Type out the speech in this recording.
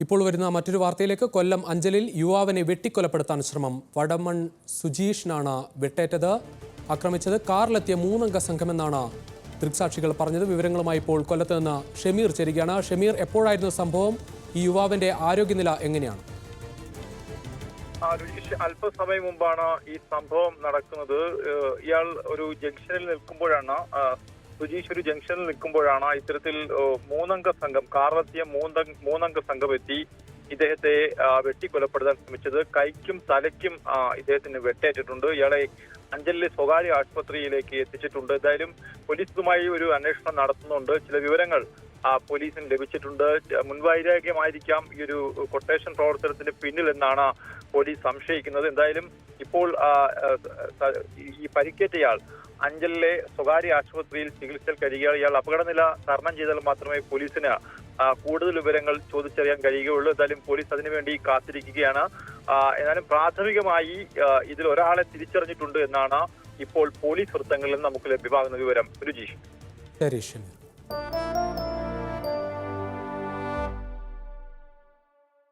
ഇപ്പോൾ വരുന്ന മറ്റൊരു വാർത്തയിലേക്ക്. കൊല്ലം അഞ്ചലിൽ യുവാവിനെ വെട്ടിക്കൊലപ്പെടുത്താൻ ശ്രമം. വടമൺ സുജീഷിനാണ് വെട്ടേറ്റത്. ആക്രമിച്ചത് കാറിലെത്തിയ 3 അംഗ സംഘമെന്നാണ് ദൃക്സാക്ഷികൾ പറഞ്ഞത്. വിവരങ്ങളുമായി ഇപ്പോൾ കൊല്ലത്ത് നിന്ന് ഷമീർ ചേരുകയാണ്. ഷമീർ, എപ്പോഴായിരുന്നു സംഭവം? ഈ യുവാവിന്റെ ആരോഗ്യനില എങ്ങനെയാണ്? അല്പസമയം മുമ്പാണ് ഈ സംഭവം നടക്കുന്നത്. ഇയാൾ ഒരു ജംഗ്ഷനിൽ നിൽക്കുമ്പോഴാണ് സുജീഷ് ഒരു ജംഗ്ഷനിൽ നിൽക്കുമ്പോഴാണ് ഇത്തരത്തിൽ 3 അംഗ സംഘം, കാറിലെത്തിയ 3 അംഗ സംഘം എത്തി ഇദ്ദേഹത്തെ വെട്ടിക്കൊലപ്പെടുത്താൻ ശ്രമിച്ചത്. കൈക്കും തലയ്ക്കും ഇദ്ദേഹത്തിന് വെട്ടേറ്റിട്ടുണ്ട്. ഇയാളെ അഞ്ചലിലെ സ്വകാര്യ ആശുപത്രിയിലേക്ക് എത്തിച്ചിട്ടുണ്ട്. എന്തായാലും പോലീസുമായി ഒരു അന്വേഷണം നടത്തുന്നുണ്ട്. ചില വിവരങ്ങൾ പോലീസിന് ലഭിച്ചിട്ടുണ്ട്. മുൻവൈരാഗ്യമായിരിക്കാം ഈ ഒരു കൊട്ടേഷൻ പ്രവർത്തനത്തിന് പിന്നിൽ എന്നാണ് പോലീസ് സംശയിക്കുന്നത്. എന്തായാലും ഇപ്പോൾ ഈ പരിക്കേറ്റയാൾ അഞ്ചലിലെ സ്വകാര്യ ആശുപത്രിയിൽ ചികിത്സയിൽ കഴിയുകയാണ്. ഇയാൾ അപകടനില തരണം ചെയ്താൽ മാത്രമേ പോലീസിന് കൂടുതൽ വിവരങ്ങൾ ചോദിച്ചറിയാൻ കഴിയുകയുള്ളൂ. എന്തായാലും പോലീസ് അതിനുവേണ്ടി കാത്തിരിക്കുകയാണ്. എന്നാലും പ്രാഥമികമായി ഇതിൽ ഒരാളെ തിരിച്ചറിഞ്ഞിട്ടുണ്ട് എന്നാണ് ഇപ്പോൾ പോലീസ് വൃത്തങ്ങളിൽ നമുക്ക് ലഭ്യമാകുന്ന വിവരം. രുചീഷ്. ശരി.